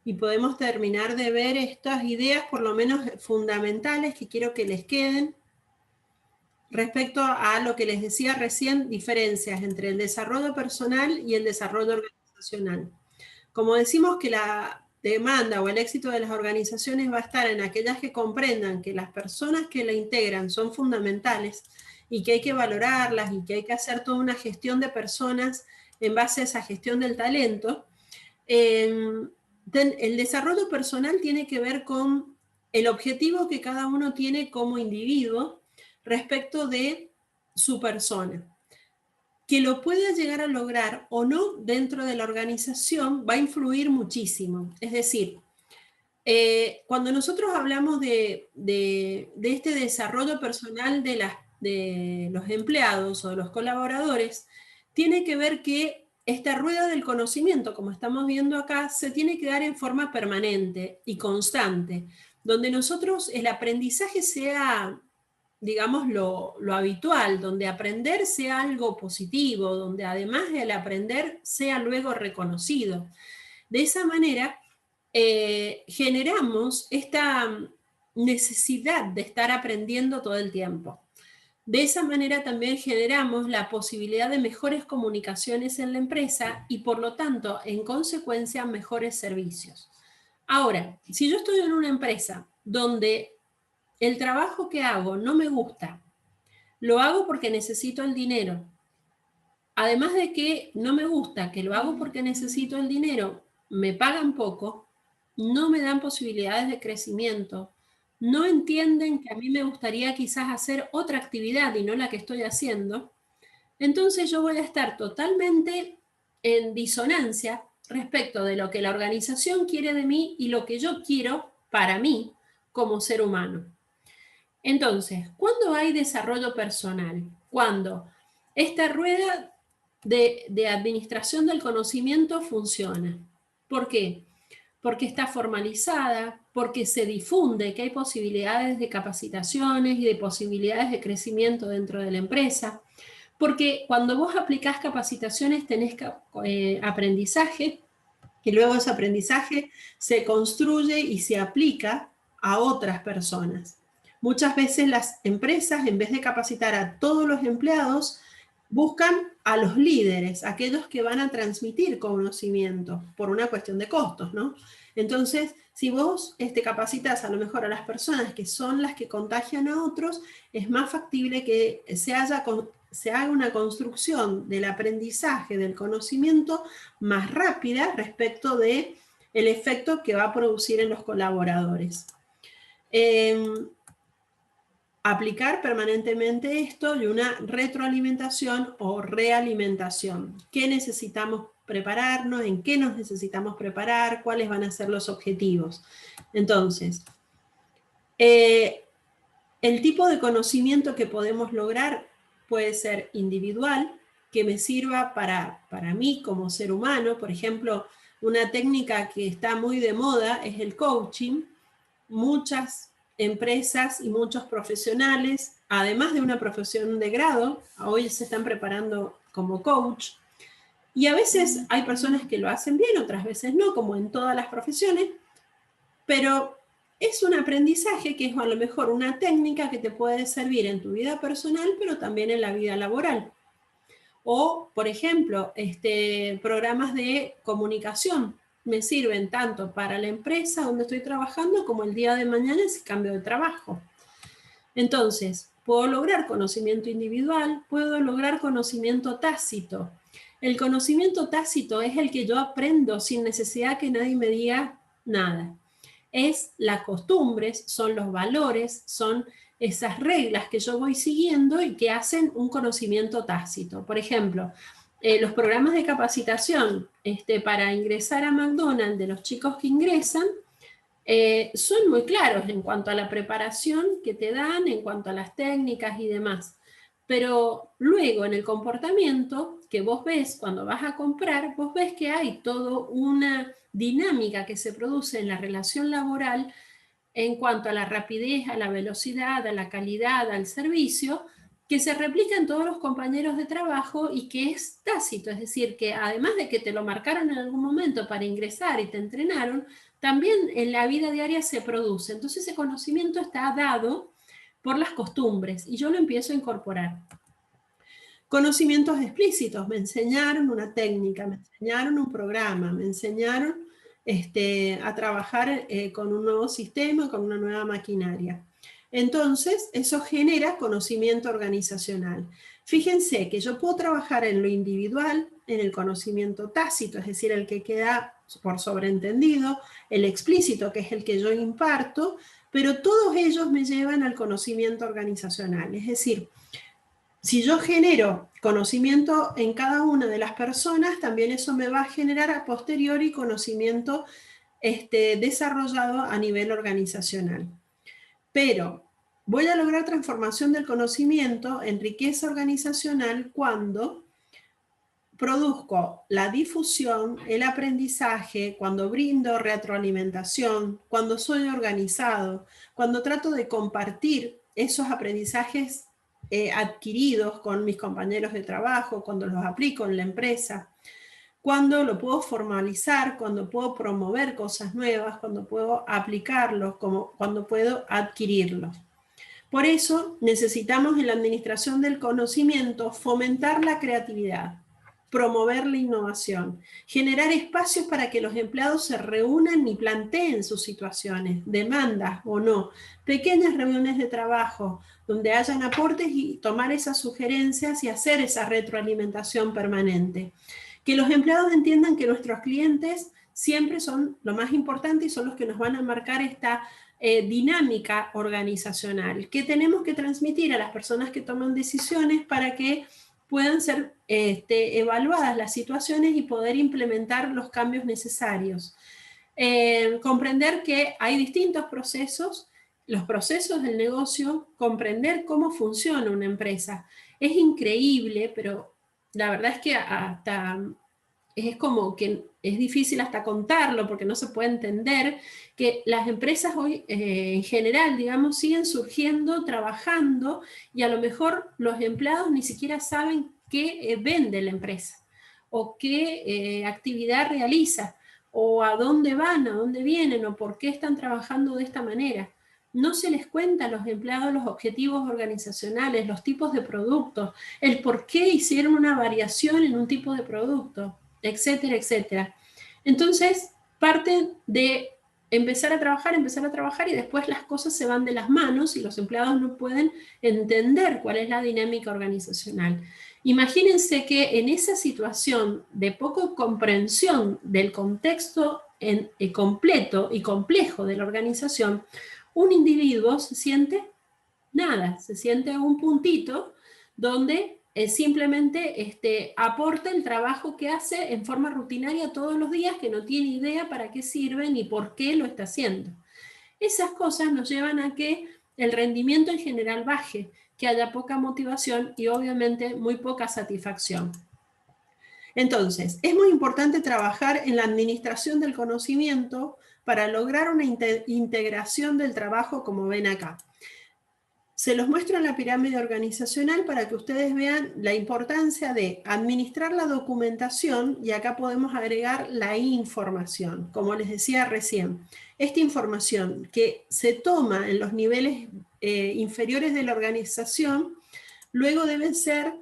y podemos terminar de ver estas ideas, por lo menos fundamentales, que quiero que les queden. Respecto a lo que les decía recién, diferencias entre el desarrollo personal y el desarrollo organizacional. Como decimos que la demanda o el éxito de las organizaciones va a estar en aquellas que comprendan que las personas que la integran son fundamentales y que hay que valorarlas y que hay que hacer toda una gestión de personas en base a esa gestión del talento, el desarrollo personal tiene que ver con el objetivo que cada uno tiene como individuo respecto de su persona. Que lo pueda llegar a lograr o no dentro de la organización va a influir muchísimo. Es decir, cuando nosotros hablamos de este desarrollo personal de los empleados o de los colaboradores, tiene que ver que esta rueda del conocimiento, como estamos viendo acá, se tiene que dar en forma permanente y constante, donde nosotros el aprendizaje sea, digamos, lo habitual, donde aprender sea algo positivo, donde además el aprender sea luego reconocido. De esa manera, generamos esta necesidad de estar aprendiendo todo el tiempo. De esa manera también generamos la posibilidad de mejores comunicaciones en la empresa y por lo tanto, en consecuencia, mejores servicios. Ahora, si yo estoy en una empresa donde el trabajo que hago no me gusta, lo hago porque necesito el dinero, además de que no me gusta, que lo hago porque necesito el dinero, me pagan poco, no me dan posibilidades de crecimiento, no entienden que a mí me gustaría quizás hacer otra actividad y no la que estoy haciendo, entonces yo voy a estar totalmente en disonancia respecto de lo que la organización quiere de mí y lo que yo quiero para mí como ser humano. Entonces, ¿cuándo hay desarrollo personal? Cuando esta rueda de administración del conocimiento funciona. ¿Por qué? Porque está formalizada, porque se difunde que hay posibilidades de capacitaciones y de posibilidades de crecimiento dentro de la empresa, porque cuando vos aplicás capacitaciones tenés aprendizaje, y luego ese aprendizaje se construye y se aplica a otras personas. Muchas veces las empresas, en vez de capacitar a todos los empleados, buscan a los líderes, aquellos que van a transmitir conocimiento por una cuestión de costos, ¿no? Entonces, si vos capacitas a lo mejor a las personas que son las que contagian a otros, es más factible que se haga una construcción del aprendizaje, del conocimiento más rápida respecto de el efecto que va a producir en los colaboradores. Aplicar permanentemente esto y una retroalimentación o realimentación. ¿Qué necesitamos prepararnos? ¿En qué nos necesitamos preparar? ¿Cuáles van a ser los objetivos? Entonces, el tipo de conocimiento que podemos lograr puede ser individual, que me sirva para mí como ser humano. Por ejemplo, una técnica que está muy de moda es el coaching. Muchas empresas y muchos profesionales, además de una profesión de grado, hoy se están preparando como coach. Y a veces hay personas que lo hacen bien, otras veces no, como en todas las profesiones, pero es un aprendizaje que es a lo mejor una técnica que te puede servir en tu vida personal, pero también en la vida laboral. O, por ejemplo, programas de comunicación me sirven tanto para la empresa donde estoy trabajando como el día de mañana si cambio de trabajo. Entonces, puedo lograr conocimiento individual, puedo lograr conocimiento tácito. El conocimiento tácito es el que yo aprendo sin necesidad que nadie me diga nada. Es las costumbres, son los valores, son esas reglas que yo voy siguiendo y que hacen un conocimiento tácito. Por ejemplo, los programas de capacitación para ingresar a McDonald's de los chicos que ingresan son muy claros en cuanto a la preparación que te dan, en cuanto a las técnicas y demás. Pero luego en el comportamiento que vos ves cuando vas a comprar, vos ves que hay toda una dinámica que se produce en la relación laboral en cuanto a la rapidez, a la velocidad, a la calidad, al servicio, que se replica en todos los compañeros de trabajo y que es tácito, es decir, que además de que te lo marcaron en algún momento para ingresar y te entrenaron, también en la vida diaria se produce. Entonces ese conocimiento está dado por las costumbres y yo lo empiezo a incorporar. Conocimientos explícitos, me enseñaron una técnica, me enseñaron un programa, me enseñaron a trabajar con un nuevo sistema, con una nueva maquinaria. Entonces, eso genera conocimiento organizacional. Fíjense que yo puedo trabajar en lo individual, en el conocimiento tácito, es decir, el que queda por sobreentendido, el explícito, que es el que yo imparto, pero todos ellos me llevan al conocimiento organizacional. Es decir, si yo genero conocimiento en cada una de las personas, también eso me va a generar a posteriori conocimiento desarrollado a nivel organizacional. Pero voy a lograr transformación del conocimiento en riqueza organizacional cuando produzco la difusión, el aprendizaje, cuando brindo retroalimentación, cuando soy organizado, cuando trato de compartir esos aprendizajes adquiridos con mis compañeros de trabajo, cuando los aplico en la empresa, cuando lo puedo formalizar, cuando puedo promover cosas nuevas, cuando puedo aplicarlos, cuando puedo adquirirlos. Por eso necesitamos en la administración del conocimiento fomentar la creatividad, promover la innovación, generar espacios para que los empleados se reúnan y planteen sus situaciones, demandas o no, pequeñas reuniones de trabajo donde hayan aportes y tomar esas sugerencias y hacer esa retroalimentación permanente. Que los empleados entiendan que nuestros clientes siempre son lo más importante y son los que nos van a marcar esta dinámica organizacional que tenemos que transmitir a las personas que toman decisiones para que puedan ser evaluadas las situaciones y poder implementar los cambios necesarios. Comprender que hay distintos procesos, los procesos del negocio, comprender cómo funciona una empresa. Es increíble, pero la verdad es que hasta es como que es difícil hasta contarlo porque no se puede entender que las empresas hoy en general, digamos, siguen surgiendo, trabajando y a lo mejor los empleados ni siquiera saben qué vende la empresa o qué actividad realiza o a dónde van, a dónde vienen o por qué están trabajando de esta manera. No se les cuenta a los empleados los objetivos organizacionales, los tipos de productos, el por qué hicieron una variación en un tipo de producto, etcétera, etcétera. Entonces, parte de empezar a trabajar y después las cosas se van de las manos y los empleados no pueden entender cuál es la dinámica organizacional. Imagínense que en esa situación de poca comprensión del contexto completo y complejo de la organización, un individuo se siente nada, se siente un puntito donde simplemente aporta el trabajo que hace en forma rutinaria todos los días, que no tiene idea para qué sirve ni por qué lo está haciendo. Esas cosas nos llevan a que el rendimiento en general baje, que haya poca motivación y obviamente muy poca satisfacción. Entonces, es muy importante trabajar en la administración del conocimiento para lograr una integración del trabajo como ven acá. Se los muestro en la pirámide organizacional para que ustedes vean la importancia de administrar la documentación y acá podemos agregar la información, como les decía recién. Esta información que se toma en los niveles inferiores de la organización, luego debe ser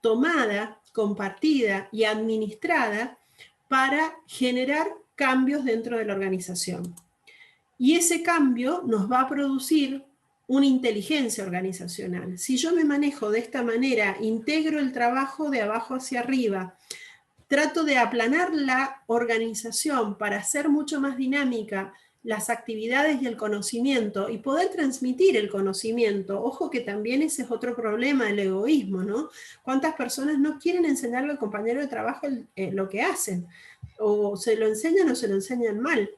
tomada, compartida y administrada para generar cambios dentro de la organización. Y ese cambio nos va a producir una inteligencia organizacional. Si yo me manejo de esta manera, integro el trabajo de abajo hacia arriba, trato de aplanar la organización para hacer mucho más dinámica las actividades y el conocimiento y poder transmitir el conocimiento. Ojo que también ese es otro problema, el egoísmo, ¿no? ¿Cuántas personas no quieren enseñarle al compañero de trabajo lo que hacen? O se lo enseñan o se lo enseñan mal.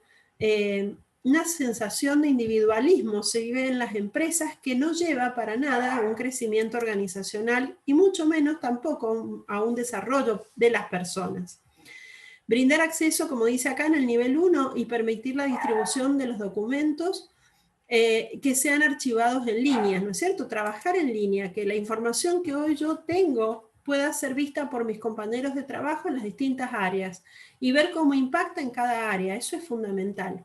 Una sensación de individualismo se vive en las empresas que no lleva para nada a un crecimiento organizacional y mucho menos tampoco a un desarrollo de las personas. Brindar acceso, como dice acá en el nivel 1, y permitir la distribución de los documentos que sean archivados en línea, ¿no es cierto? Trabajar en línea, que la información que hoy yo tengo pueda ser vista por mis compañeros de trabajo en las distintas áreas y ver cómo impacta en cada área. Eso es fundamental.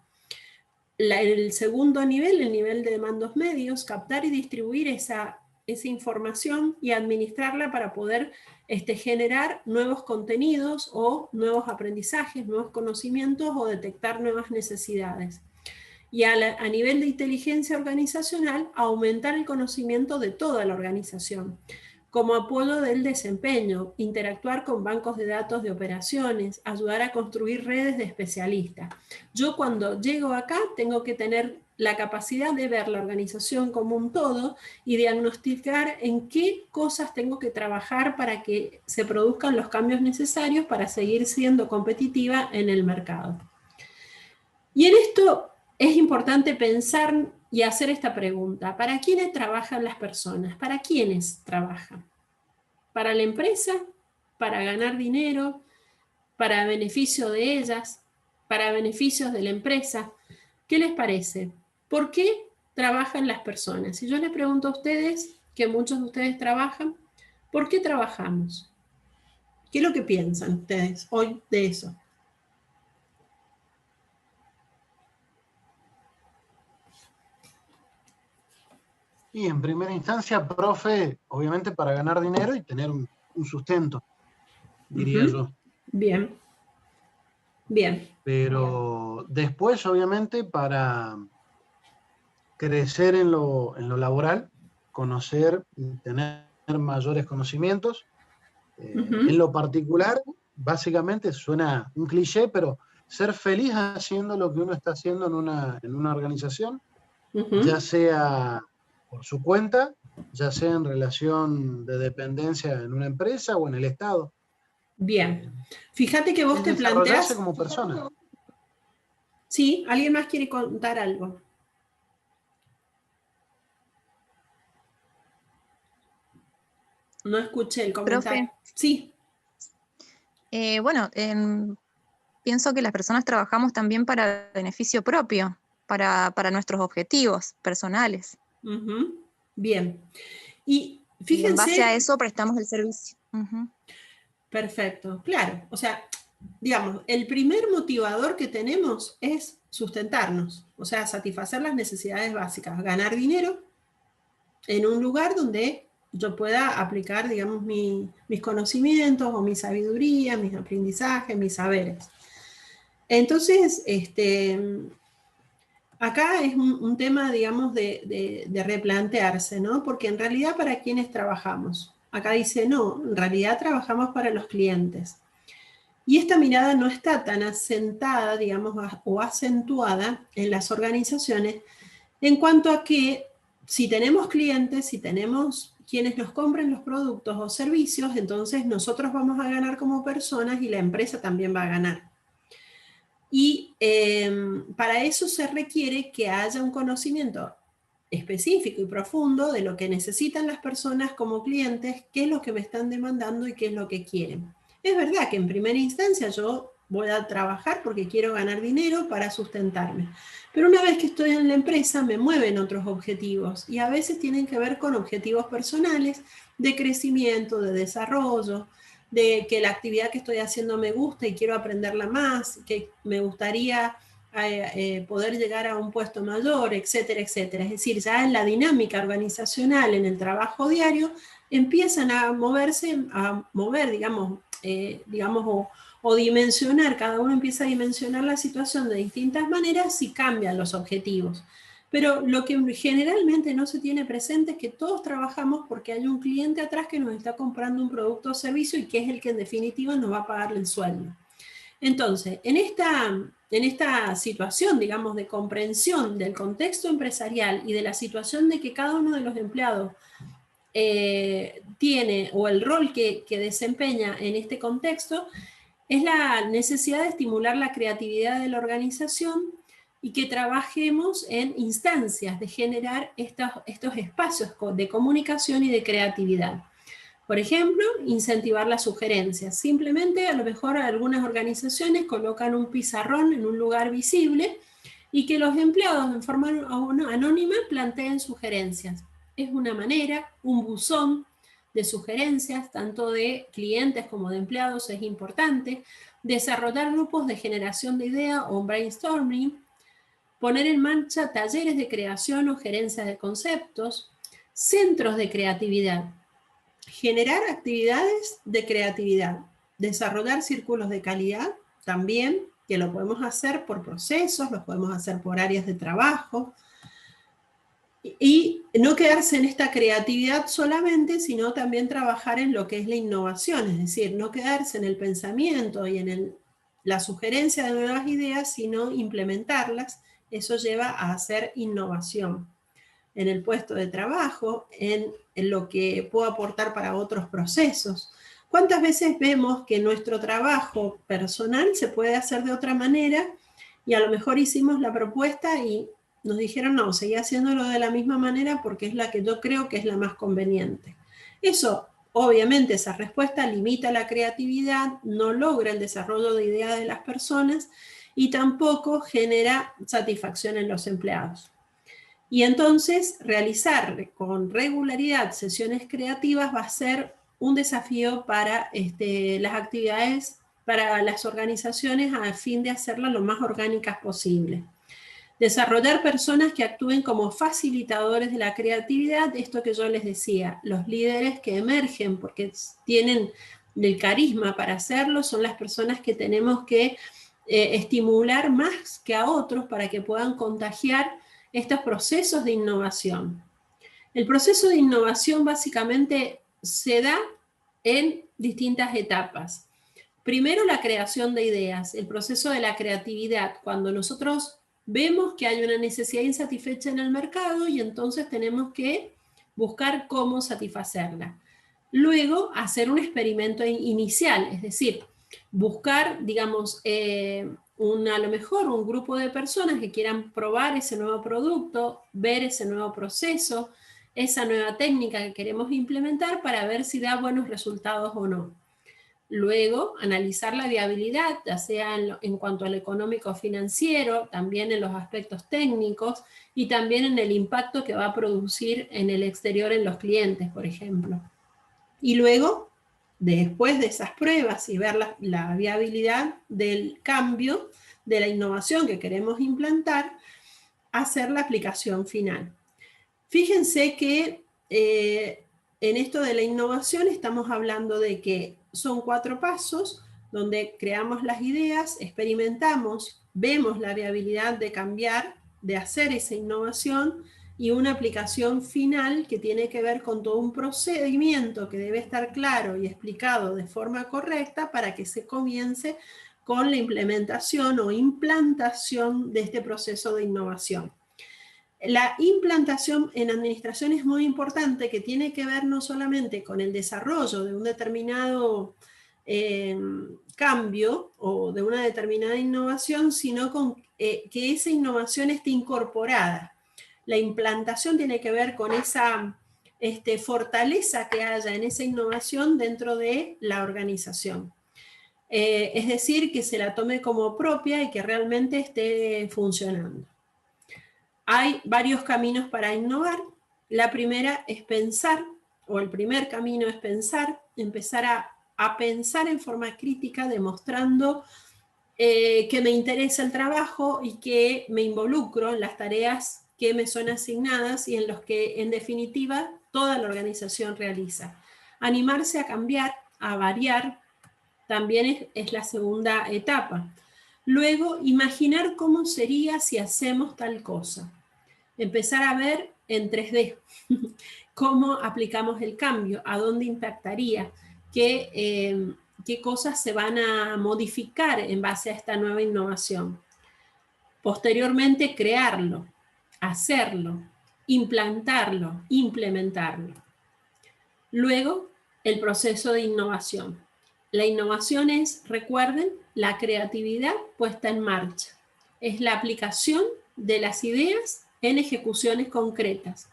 El segundo nivel, el nivel de mandos medios, captar y distribuir esa información y administrarla para poder generar nuevos contenidos o nuevos aprendizajes, nuevos conocimientos o detectar nuevas necesidades. Y a nivel de inteligencia organizacional, aumentar el conocimiento de toda la organización, como apoyo del desempeño, interactuar con bancos de datos de operaciones, ayudar a construir redes de especialistas. Yo cuando llego acá tengo que tener la capacidad de ver la organización como un todo y diagnosticar en qué cosas tengo que trabajar para que se produzcan los cambios necesarios para seguir siendo competitiva en el mercado. Y en esto es importante pensar y hacer esta pregunta. ¿Para quiénes trabajan las personas? ¿Para quiénes trabajan? ¿Para la empresa? ¿Para ganar dinero? ¿Para beneficio de ellas? ¿Para beneficios de la empresa? ¿Qué les parece? ¿Por qué trabajan las personas? Si yo les pregunto a ustedes, que muchos de ustedes trabajan, ¿por qué trabajamos? ¿Qué es lo que piensan ustedes hoy de eso? Y en primera instancia, profe, obviamente para ganar dinero y tener un sustento, diría yo. Bien. Bien. Pero después, obviamente, para crecer en lo laboral, conocer y tener mayores conocimientos. En lo particular, básicamente suena un cliché, pero ser feliz haciendo lo que uno está haciendo en una organización, ya sea por su cuenta, ya sea en relación de dependencia en una empresa o en el Estado. Bien. Fíjate que vos te desarrollarse planteas... como persona. Sí, ¿alguien más quiere contar algo? No escuché el comentario. Profe, Sí. Bueno, pienso que las personas trabajamos también para beneficio propio, para nuestros objetivos personales. Bien. Y Y en base a fíjense... eso prestamos el servicio. Perfecto, claro. O sea, digamos, el primer motivador que tenemos es sustentarnos, o sea, satisfacer las necesidades básicas, ganar dinero en un lugar donde yo pueda aplicar, digamos, mis conocimientos o mi sabiduría, mis aprendizajes, mis saberes. Entonces, acá es un tema, digamos, de replantearse, ¿no? Porque en realidad, ¿para quiénes trabajamos? Acá dice, no, en realidad trabajamos para los clientes. Y esta mirada no está tan asentada, digamos, o acentuada en las organizaciones en cuanto a que si tenemos clientes, si tenemos quienes nos compren los productos o servicios, entonces nosotros vamos a ganar como personas y la empresa también va a ganar. Y para eso se requiere que haya un conocimiento específico y profundo de lo que necesitan las personas como clientes, qué es lo que me están demandando y qué es lo que quieren. Es verdad que en primera instancia yo voy a trabajar porque quiero ganar dinero para sustentarme, pero una vez que estoy en la empresa me mueven otros objetivos y a veces tienen que ver con objetivos personales de crecimiento, de desarrollo, de que la actividad que estoy haciendo me gusta y quiero aprenderla más, que me gustaría poder llegar a un puesto mayor, etcétera, etcétera. Es decir, ya en la dinámica organizacional, en el trabajo diario, empiezan a mover, digamos, o dimensionar, cada uno empieza a dimensionar la situación de distintas maneras y cambian los objetivos. Pero lo que generalmente no se tiene presente es que todos trabajamos porque hay un cliente atrás que nos está comprando un producto o servicio y que es el que en definitiva nos va a pagar el sueldo. Entonces, en esta situación, digamos, de comprensión del contexto empresarial y de la situación de que cada uno de los empleados tiene o el rol que desempeña en este contexto, es la necesidad de estimular la creatividad de la organización y que trabajemos en instancias de generar estos espacios de comunicación y de creatividad. Por ejemplo, incentivar las sugerencias. Simplemente, a lo mejor algunas organizaciones colocan un pizarrón en un lugar visible y que los empleados en forma anónima planteen sugerencias. Es una manera, un buzón de sugerencias, tanto de clientes como de empleados, es importante. Desarrollar grupos de generación de ideas o brainstorming, poner en marcha talleres de creación o gerencia de conceptos, centros de creatividad, generar actividades de creatividad, desarrollar círculos de calidad también, que lo podemos hacer por procesos, lo podemos hacer por áreas de trabajo, y no quedarse en esta creatividad solamente, sino también trabajar en lo que es la innovación, es decir, no quedarse en el pensamiento y en la sugerencia de nuevas ideas, sino implementarlas. Eso lleva a hacer innovación en el puesto de trabajo, en lo que puedo aportar para otros procesos. ¿Cuántas veces vemos que nuestro trabajo personal se puede hacer de otra manera y a lo mejor hicimos la propuesta y nos dijeron no, seguí haciéndolo de la misma manera porque es la que yo creo que es la más conveniente? Eso, obviamente, esa respuesta limita la creatividad, no logra el desarrollo de ideas de las personas y tampoco genera satisfacción en los empleados. Y entonces realizar con regularidad sesiones creativas va a ser un desafío para las actividades, para las organizaciones, a fin de hacerlas lo más orgánicas posible. Desarrollar personas que actúen como facilitadores de la creatividad, esto que yo les decía, los líderes que emergen porque tienen el carisma para hacerlo, son las personas que tenemos que estimular más que a otros para que puedan contagiar estos procesos de innovación. El proceso de innovación básicamente se da en distintas etapas. Primero, la creación de ideas, el proceso de la creatividad, cuando nosotros vemos que hay una necesidad insatisfecha en el mercado y entonces tenemos que buscar cómo satisfacerla. Luego, hacer un experimento inicial, es decir, buscar, digamos, a lo mejor un grupo de personas que quieran probar ese nuevo producto, ver ese nuevo proceso, esa nueva técnica que queremos implementar para ver si da buenos resultados o no. Luego, analizar la viabilidad, ya sea en cuanto al económico financiero, también en los aspectos técnicos y también en el impacto que va a producir en el exterior en los clientes, por ejemplo. Y luego, después de esas pruebas y ver la viabilidad del cambio, de la innovación que queremos implantar, hacer la aplicación final. Fíjense que en esto de la innovación estamos hablando de que son 4 pasos donde creamos las ideas, experimentamos, vemos la viabilidad de cambiar, de hacer esa innovación y una aplicación final que tiene que ver con todo un procedimiento que debe estar claro y explicado de forma correcta para que se comience con la implementación o implantación de este proceso de innovación. La implantación en administración es muy importante, que tiene que ver no solamente con el desarrollo de un determinado cambio o de una determinada innovación, sino con que esa innovación esté incorporada. La implantación tiene que ver con esa fortaleza que haya en esa innovación dentro de la organización. Es decir, que se la tome como propia y que realmente esté funcionando. Hay varios caminos para innovar. La primera es pensar, o el primer camino es pensar, empezar a pensar en forma crítica, demostrando que me interesa el trabajo y que me involucro en las tareas que me son asignadas y en los que, en definitiva, toda la organización realiza. Animarse a cambiar, a variar, también es la segunda etapa. Luego, imaginar cómo sería si hacemos tal cosa. Empezar a ver en 3D cómo aplicamos el cambio, a dónde impactaría, qué cosas se van a modificar en base a esta nueva innovación. Posteriormente, crearlo, hacerlo, implantarlo, implementarlo. Luego, el proceso de innovación. La innovación es, recuerden, la creatividad puesta en marcha. Es la aplicación de las ideas en ejecuciones concretas.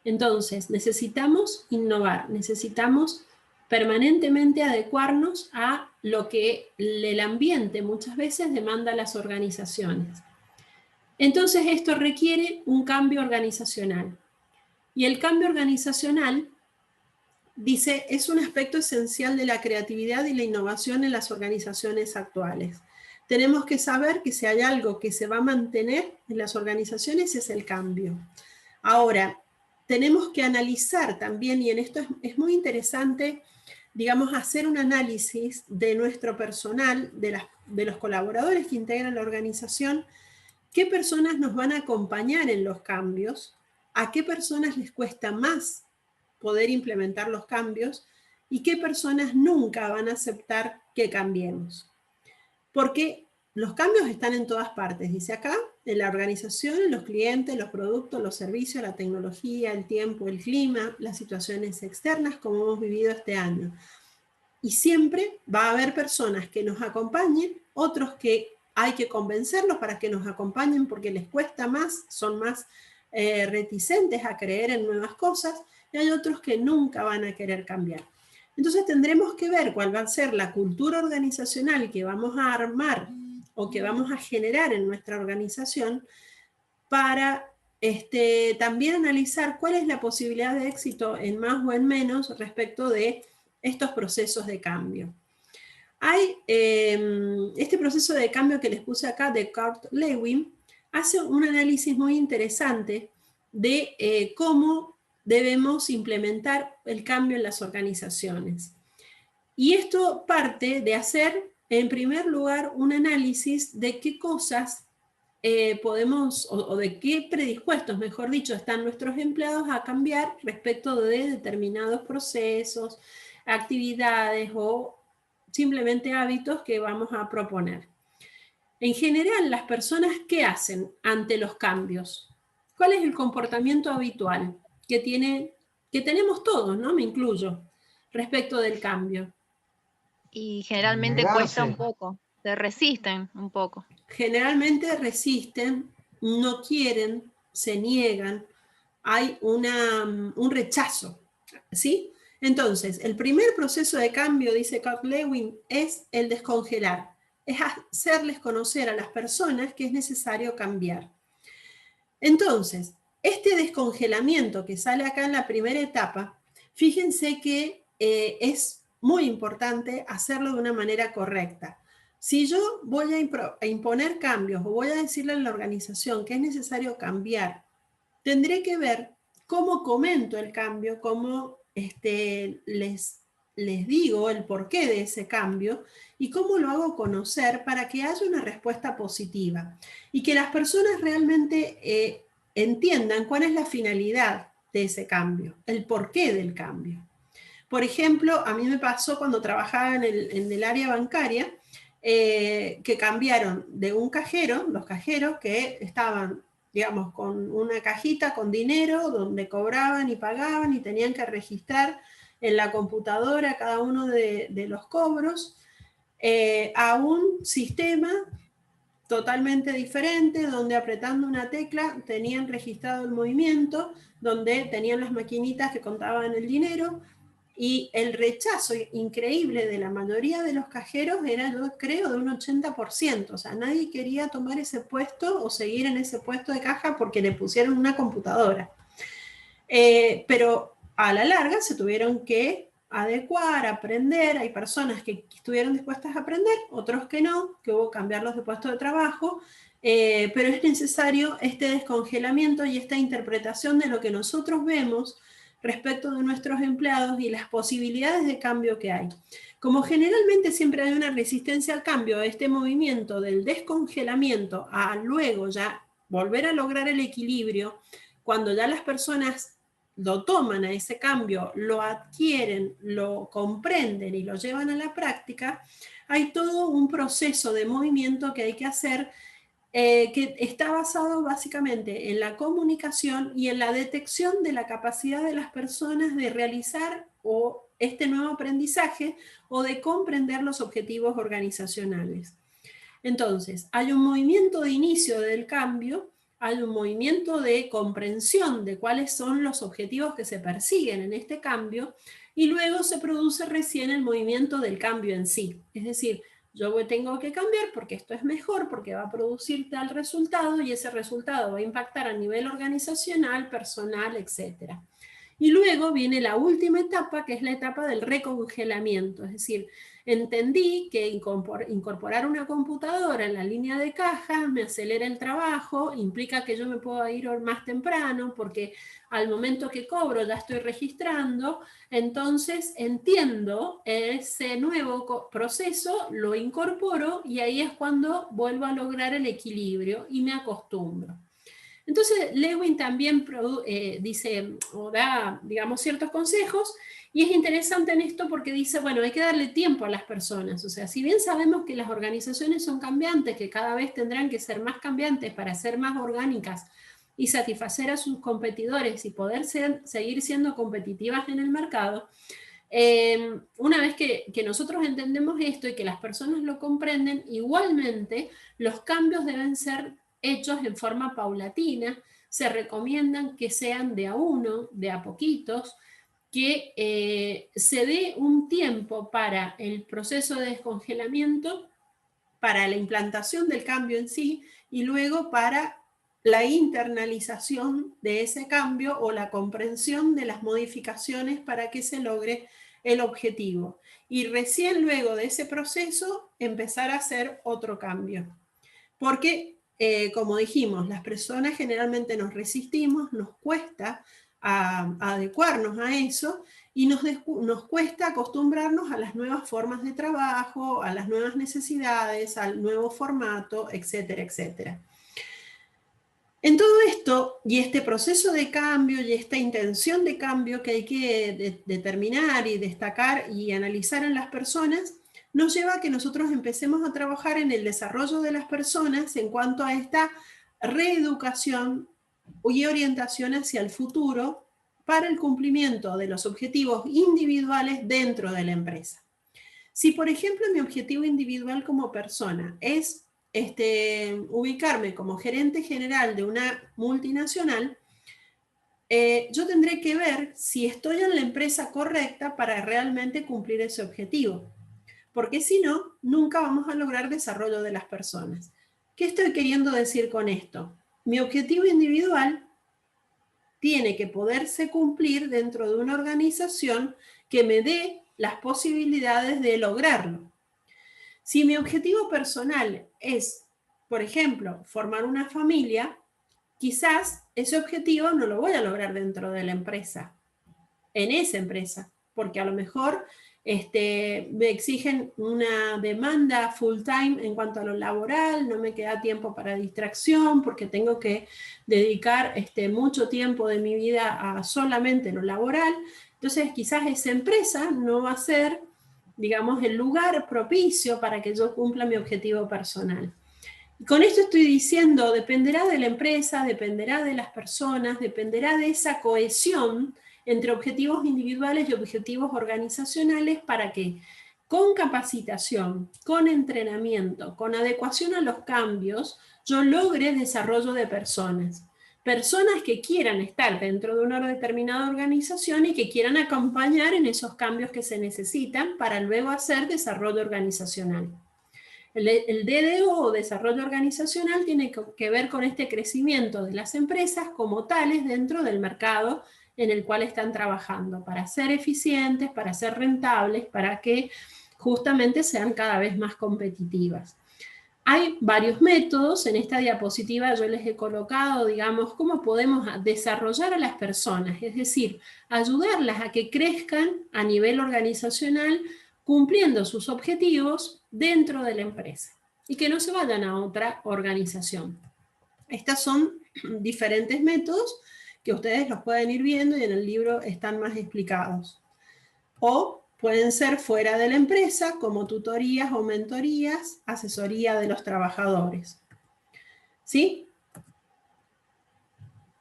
Entonces, necesitamos innovar, necesitamos permanentemente adecuarnos a lo que el ambiente muchas veces demanda a las organizaciones. Entonces esto requiere un cambio organizacional. Y el cambio organizacional, dice, es un aspecto esencial de la creatividad y la innovación en las organizaciones actuales. Tenemos que saber que si hay algo que se va a mantener en las organizaciones es el cambio. Ahora, tenemos que analizar también, y en esto es muy interesante, digamos, hacer un análisis de nuestro personal, de los colaboradores que integran la organización, qué personas nos van a acompañar en los cambios, a qué personas les cuesta más poder implementar los cambios y qué personas nunca van a aceptar que cambiemos. Porque los cambios están en todas partes, dice acá, en la organización, en los clientes, los productos, los servicios, la tecnología, el tiempo, el clima, las situaciones externas como hemos vivido este año. Y siempre va a haber personas que nos acompañen, otros que hay que convencerlos para que nos acompañen porque les cuesta más, son más reticentes a creer en nuevas cosas, y hay otros que nunca van a querer cambiar. Entonces tendremos que ver cuál va a ser la cultura organizacional que vamos a armar o que vamos a generar en nuestra organización para también analizar cuál es la posibilidad de éxito en más o en menos respecto de estos procesos de cambio. Hay este proceso de cambio que les puse acá de Kurt Lewin, hace un análisis muy interesante de cómo debemos implementar el cambio en las organizaciones. Y esto parte de hacer, en primer lugar, un análisis de qué cosas podemos, o de qué predispuestos, mejor dicho, están nuestros empleados a cambiar respecto de determinados procesos, actividades o simplemente hábitos que vamos a proponer. En general, las personas, ¿qué hacen ante los cambios? ¿Cuál es el comportamiento habitual que tenemos todos, ¿no? Me incluyo, respecto del cambio? Y generalmente Negarse. cuesta un poco, se resisten un poco. Generalmente resisten, no quieren, se niegan, hay un rechazo, ¿sí? Entonces, el primer proceso de cambio, dice Kurt Lewin, es el descongelar, es hacerles conocer a las personas que es necesario cambiar. Entonces, este descongelamiento que sale acá en la primera etapa, fíjense que es muy importante hacerlo de una manera correcta. Si yo voy a imponer cambios o voy a decirle a la organización que es necesario cambiar, tendré que ver cómo comento el cambio, cómo les digo el porqué de ese cambio y cómo lo hago conocer para que haya una respuesta positiva y que las personas realmente entiendan cuál es la finalidad de ese cambio, el porqué del cambio. Por ejemplo, a mí me pasó cuando trabajaba en el área bancaria, que cambiaron de un cajero, los cajeros que estaban, digamos, con una cajita con dinero donde cobraban y pagaban y tenían que registrar en la computadora cada uno de los cobros, a un sistema totalmente diferente, donde apretando una tecla tenían registrado el movimiento, donde tenían las maquinitas que contaban el dinero, y el rechazo increíble de la mayoría de los cajeros era, yo creo, de un 80%. O sea, nadie quería tomar ese puesto o seguir en ese puesto de caja porque le pusieron una computadora. Pero a la larga se tuvieron que adecuar, aprender. Hay personas que estuvieron dispuestas a aprender, otros que no, que hubo que cambiarlos de puesto de trabajo. Pero es necesario este descongelamiento y esta interpretación de lo que nosotros vemos respecto de nuestros empleados y las posibilidades de cambio que hay. Como generalmente siempre hay una resistencia al cambio, este movimiento del descongelamiento a luego ya volver a lograr el equilibrio, cuando ya las personas lo toman a ese cambio, lo adquieren, lo comprenden y lo llevan a la práctica, hay todo un proceso de movimiento que hay que hacer que está basado básicamente en la comunicación y en la detección de la capacidad de las personas de realizar este nuevo aprendizaje o de comprender los objetivos organizacionales. Entonces, hay un movimiento de inicio del cambio, hay un movimiento de comprensión de cuáles son los objetivos que se persiguen en este cambio, y luego se produce recién el movimiento del cambio en sí. Es decir, yo tengo que cambiar porque esto es mejor, porque va a producir tal resultado y ese resultado va a impactar a nivel organizacional, personal, etc. Y luego viene la última etapa, que es la etapa del recongelamiento, es decir, entendí que incorporar una computadora en la línea de caja me acelera el trabajo, implica que yo me puedo ir más temprano porque al momento que cobro ya estoy registrando, entonces entiendo ese nuevo proceso, lo incorporo y ahí es cuando vuelvo a lograr el equilibrio y me acostumbro. Entonces, Lewin también dice o da, digamos, ciertos consejos, y es interesante en esto porque dice, bueno, hay que darle tiempo a las personas. O sea, si bien sabemos que las organizaciones son cambiantes, que cada vez tendrán que ser más cambiantes para ser más orgánicas y satisfacer a sus competidores y poder seguir siendo competitivas en el mercado, una vez que nosotros entendemos esto y que las personas lo comprenden, igualmente los cambios deben ser hechos en forma paulatina. Se recomiendan que sean de a uno, de a poquitos, que se dé un tiempo para el proceso de descongelamiento, para la implantación del cambio en sí y luego para la internalización de ese cambio o la comprensión de las modificaciones para que se logre el objetivo. Y recién luego de ese proceso empezar a hacer otro cambio. Porque, como dijimos, las personas generalmente nos resistimos, nos cuesta adecuarnos a eso y nos cuesta acostumbrarnos a las nuevas formas de trabajo, a las nuevas necesidades, al nuevo formato, etcétera, etcétera. En todo esto, y este proceso de cambio y esta intención de cambio que hay que determinar y destacar y analizar en las personas, nos lleva a que nosotros empecemos a trabajar en el desarrollo de las personas en cuanto a esta reeducación y orientación hacia el futuro para el cumplimiento de los objetivos individuales dentro de la empresa. Si, por ejemplo, mi objetivo individual como persona es ubicarme como gerente general de una multinacional, yo tendré que ver si estoy en la empresa correcta para realmente cumplir ese objetivo. Porque si no, nunca vamos a lograr desarrollo de las personas. ¿Qué estoy queriendo decir con esto? Mi objetivo individual tiene que poderse cumplir dentro de una organización que me dé las posibilidades de lograrlo. Si mi objetivo personal es, por ejemplo, formar una familia, quizás ese objetivo no lo voy a lograr dentro de la empresa, en esa empresa, porque a lo mejor me exigen una demanda full time en cuanto a lo laboral, no me queda tiempo para distracción, porque tengo que dedicar mucho tiempo de mi vida a solamente lo laboral. Entonces quizás esa empresa no va a ser, digamos, el lugar propicio para que yo cumpla mi objetivo personal. Y con esto estoy diciendo, dependerá de la empresa, dependerá de las personas, dependerá de esa cohesión entre objetivos individuales y objetivos organizacionales para que con capacitación, con entrenamiento, con adecuación a los cambios, yo logre desarrollo de personas. Personas que quieran estar dentro de una determinada organización y que quieran acompañar en esos cambios que se necesitan para luego hacer desarrollo organizacional. El DDO o desarrollo organizacional tiene que ver con este crecimiento de las empresas como tales dentro del mercado en el cual están trabajando, para ser eficientes, para ser rentables, para que justamente sean cada vez más competitivas. Hay varios métodos. En esta diapositiva yo les he colocado, digamos, cómo podemos desarrollar a las personas, es decir, ayudarlas a que crezcan a nivel organizacional cumpliendo sus objetivos dentro de la empresa y que no se vayan a otra organización. Estos son diferentes métodos que ustedes los pueden ir viendo y en el libro están más explicados. O pueden ser fuera de la empresa, como tutorías o mentorías, asesoría de los trabajadores. ¿Sí?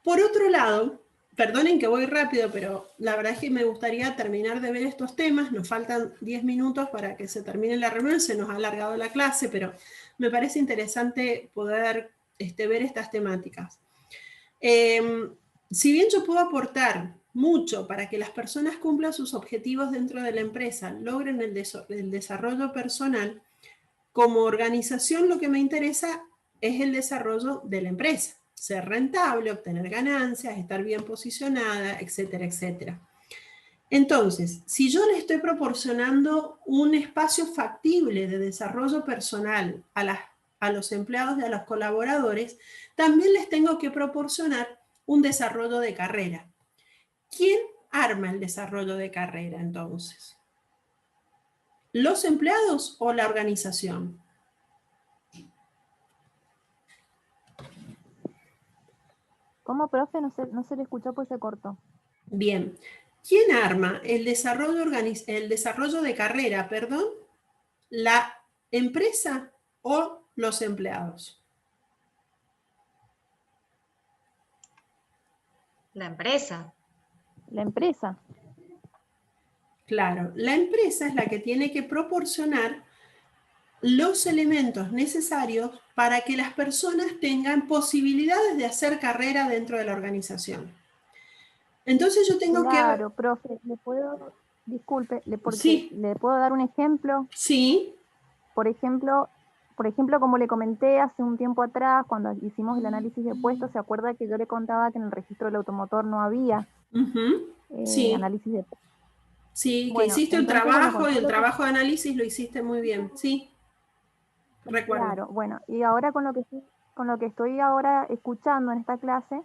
Por otro lado, perdonen que voy rápido, pero la verdad es que me gustaría terminar de ver estos temas. Nos faltan 10 minutos para que se termine la reunión, se nos ha alargado la clase, pero me parece interesante poder ver estas temáticas. Si bien yo puedo aportar mucho para que las personas cumplan sus objetivos dentro de la empresa, logren el desarrollo personal, Como organización lo que me interesa es el desarrollo de la empresa, ser rentable, obtener ganancias, estar bien posicionada, etcétera, etcétera. Entonces, si yo le estoy proporcionando un espacio factible de desarrollo personal a los empleados y a los colaboradores, también les tengo que proporcionar un desarrollo de carrera. ¿Quién arma el desarrollo de carrera entonces? ¿Los empleados o la organización? ¿Cómo, profe? No se le escuchó, pues se cortó. Bien. ¿Quién arma el desarrollo de carrera, perdón? ¿La empresa o los empleados? La empresa. La empresa. Claro, la empresa es la que tiene que proporcionar los elementos necesarios para que las personas tengan posibilidades de hacer carrera dentro de la organización. Entonces yo tengo Claro, profe, disculpe, porque Sí. le puedo dar un ejemplo. Sí. Por ejemplo, como le comenté hace un tiempo atrás, cuando hicimos el análisis de puestos, ¿se acuerda que yo le contaba que en el registro del automotor no había Sí. análisis de puestos? Sí, que Bueno, hiciste un entonces, trabajo y el trabajo de análisis lo hiciste muy bien, sí. Recuerdo. Claro, bueno, y ahora con lo que estoy ahora escuchando en esta clase,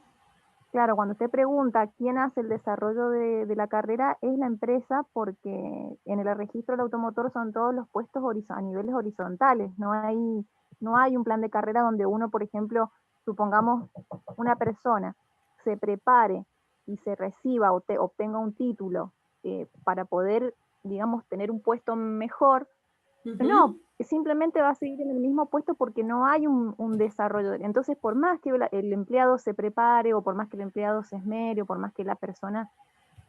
claro, cuando usted pregunta quién hace el desarrollo de la carrera, es la empresa, porque en el registro del automotor son todos los puestos a niveles horizontales, no hay un plan de carrera donde uno, por ejemplo, supongamos una persona se prepare y se reciba o obtenga un título para poder, digamos, tener un puesto mejor. No, simplemente va a seguir en el mismo puesto porque no hay un desarrollo. Entonces, por más que el empleado se prepare, o por más que el empleado se esmere, o por más que la persona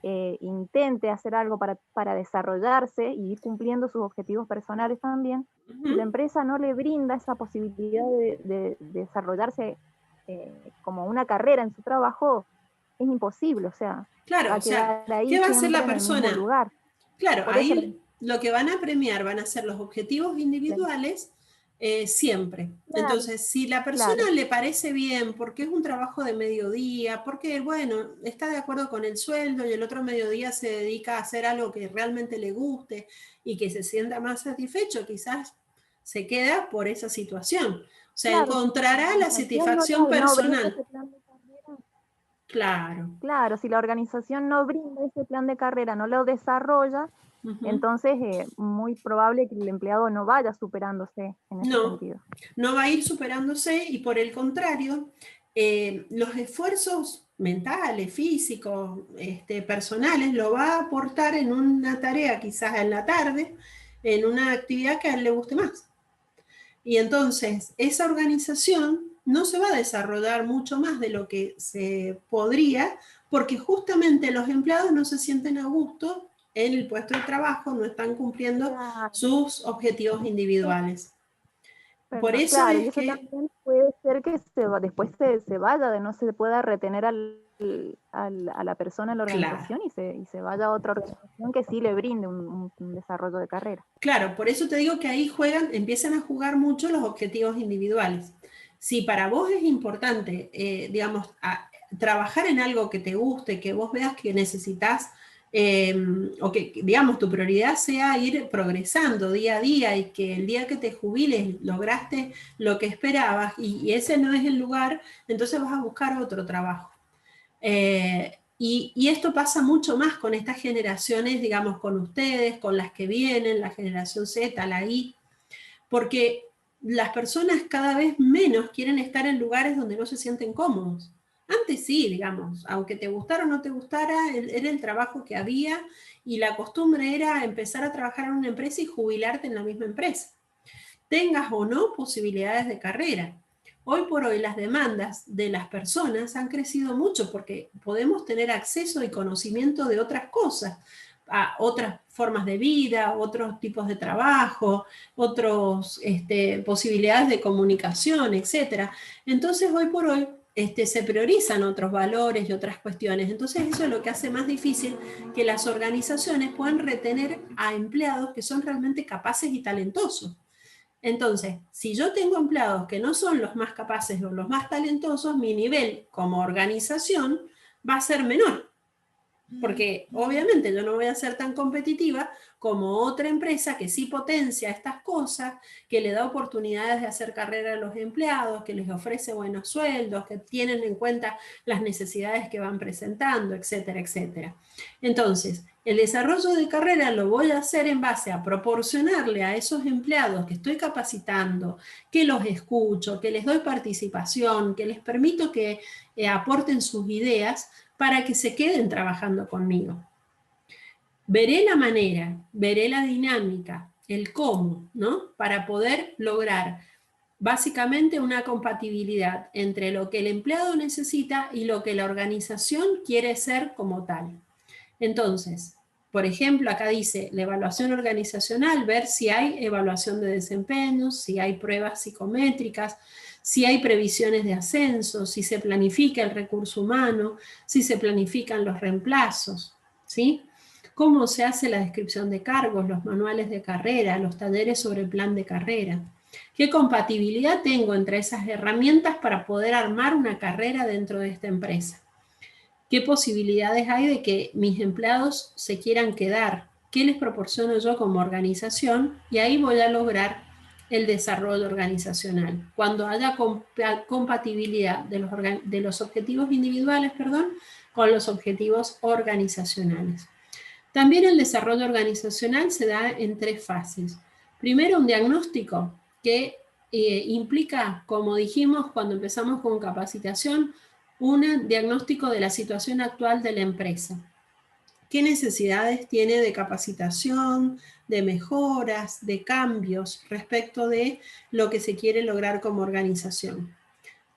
intente hacer algo para desarrollarse y ir cumpliendo sus objetivos personales también, si la empresa no le brinda esa posibilidad de desarrollarse como una carrera en su trabajo, es imposible, o sea, claro, va a o sea, quedar ahí ¿qué va a hacer siempre la en el mismo persona? lugar. Claro, Por ahí eso, lo que van a premiar van a ser los objetivos individuales siempre. claro, Entonces, si la persona claro. le parece bien, porque es un trabajo de mediodía, porque, bueno, está de acuerdo con el sueldo y el otro mediodía se dedica a hacer algo que realmente le guste y que se sienta más satisfecho, quizás se queda por esa situación. O sea, Claro, encontrará la satisfacción no brinda personal. ese plan de carrera. Claro. Claro, si la organización no brinda ese plan de carrera, no lo desarrolla, entonces muy probable que el empleado no vaya superándose en ese No, sentido. no va a ir superándose y por el contrario, los esfuerzos mentales, físicos, personales, lo va a aportar en una tarea quizás en la tarde, en una actividad que a él le guste más. Y entonces esa organización no se va a desarrollar mucho más de lo que se podría, porque justamente los empleados no se sienten a gusto en el puesto de trabajo, no están cumpliendo Claro, sus objetivos individuales. Por perdón, eso claro, y es eso que, también puede ser que después se vaya, de no se pueda retener a la persona en la claro, organización y se vaya a otra organización que sí le brinde un desarrollo de carrera. claro, por eso te digo que ahí empiezan a jugar mucho los objetivos individuales. Si para vos es importante, digamos, trabajar en algo que te guste, que vos veas que necesitas, o que, digamos, tu prioridad sea ir progresando día a día y que el día que te jubiles lograste lo que esperabas y ese no es el lugar, entonces vas a buscar otro trabajo. Y esto pasa mucho más con estas generaciones, digamos, con ustedes, con las que vienen, la generación Z, la Y, porque las personas cada vez menos quieren estar en lugares donde no se sienten cómodos. Antes sí, digamos, aunque te gustara o no te gustara, era el trabajo que había y la costumbre era empezar a trabajar en una empresa y jubilarte en la misma empresa. Tengas o no posibilidades de carrera. Hoy por hoy las demandas de las personas han crecido mucho porque podemos tener acceso y conocimiento de otras cosas, a otras formas de vida, otros tipos de trabajo, otras posibilidades de comunicación, etc. Entonces hoy por hoy se priorizan otros valores y otras cuestiones. Entonces eso es lo que hace más difícil que las organizaciones puedan retener a empleados que son realmente capaces y talentosos. Entonces, si yo tengo empleados que no son los más capaces o los más talentosos, mi nivel como organización va a ser menor. Porque obviamente yo no voy a ser tan competitiva como otra empresa que sí potencia estas cosas, que le da oportunidades de hacer carrera a los empleados, que les ofrece buenos sueldos, que tienen en cuenta las necesidades que van presentando, etcétera, etcétera. Entonces, el desarrollo de carrera lo voy a hacer en base a proporcionarle a esos empleados que estoy capacitando, que los escucho, que les doy participación, que les permito que aporten sus ideas, para que se queden trabajando conmigo. Veré la manera, veré la dinámica, el cómo, ¿no? Para poder lograr básicamente una compatibilidad entre lo que el empleado necesita y lo que la organización quiere ser como tal. Entonces, por ejemplo, acá dice la evaluación organizacional, ver si hay evaluación de desempeño, si hay pruebas psicométricas, si hay previsiones de ascenso, si se planifica el recurso humano, si se planifican los reemplazos, ¿sí? Cómo se hace la descripción de cargos, los manuales de carrera, los talleres sobre el plan de carrera. ¿Qué compatibilidad tengo entre esas herramientas para poder armar una carrera dentro de esta empresa? ¿Qué posibilidades hay de que mis empleados se quieran quedar? ¿Qué les proporciono yo como organización? Y ahí voy a lograr el desarrollo organizacional. Cuando haya compatibilidad de los objetivos individuales, con los objetivos organizacionales. También el desarrollo organizacional se da en 3 fases. Primero, un diagnóstico que implica, como dijimos cuando empezamos con capacitación, un diagnóstico de la situación actual de la empresa. ¿Qué necesidades tiene de capacitación, de mejoras, de cambios respecto de lo que se quiere lograr como organización?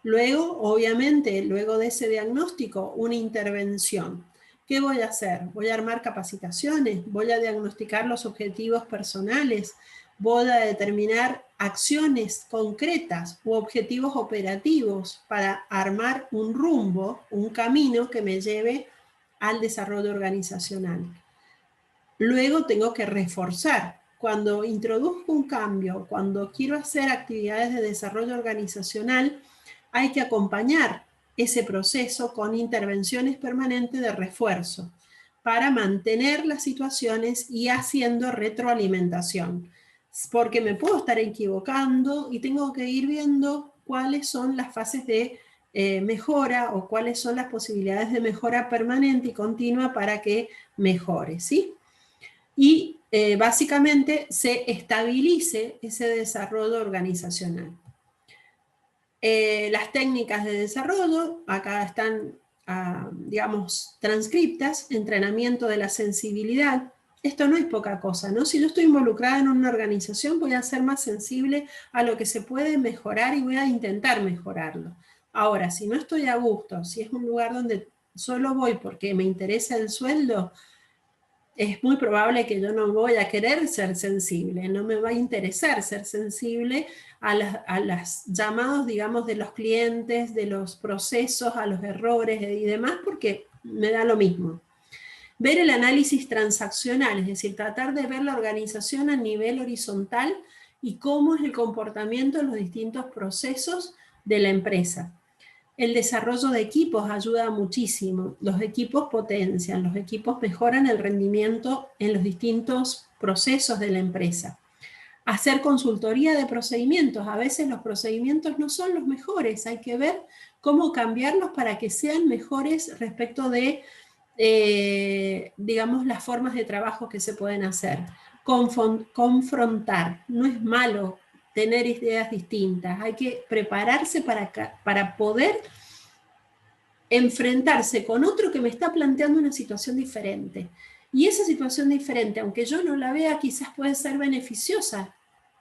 Luego, obviamente, luego de ese diagnóstico, una intervención. ¿Qué voy a hacer? Voy a armar capacitaciones, voy a diagnosticar los objetivos personales, voy a determinar acciones concretas u objetivos operativos para armar un rumbo, un camino que me lleve al desarrollo organizacional. Luego tengo que reforzar. Cuando introduzco un cambio, cuando quiero hacer actividades de desarrollo organizacional, hay que acompañar ese proceso con intervenciones permanentes de refuerzo para mantener las situaciones y haciendo retroalimentación. Porque me puedo estar equivocando y tengo que ir viendo cuáles son las fases de mejora o cuáles son las posibilidades de mejora permanente y continua para que mejore, ¿sí? Y básicamente se estabilice ese desarrollo organizacional. Las técnicas de desarrollo, acá están, digamos, transcriptas, entrenamiento de la sensibilidad. Esto no es poca cosa, ¿no? Si yo estoy involucrada en una organización, voy a ser más sensible a lo que se puede mejorar y voy a intentar mejorarlo. Ahora, si no estoy a gusto, si es un lugar donde solo voy porque me interesa el sueldo, es muy probable que yo no voy a querer ser sensible, no me va a interesar ser sensible a las llamados, digamos, de los clientes, de los procesos, a los errores y demás, porque me da lo mismo. Ver el análisis transaccional, es decir, tratar de ver la organización a nivel horizontal y cómo es el comportamiento en los distintos procesos de la empresa. El desarrollo de equipos ayuda muchísimo. Los equipos potencian, los equipos mejoran el rendimiento en los distintos procesos de la empresa. Hacer consultoría de procedimientos. A veces los procedimientos no son los mejores. Hay que ver cómo cambiarlos para que sean mejores respecto de, digamos, las formas de trabajo que se pueden hacer. Confrontar. No es malo tener ideas distintas, hay que prepararse para poder enfrentarse con otro que me está planteando una situación diferente. Y esa situación diferente, aunque yo no la vea, quizás puede ser beneficiosa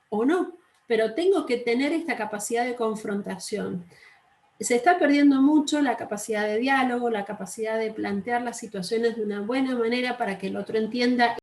o no, pero tengo que tener esta capacidad de confrontación. Se está perdiendo mucho la capacidad de diálogo, la capacidad de plantear las situaciones de una buena manera para que el otro entienda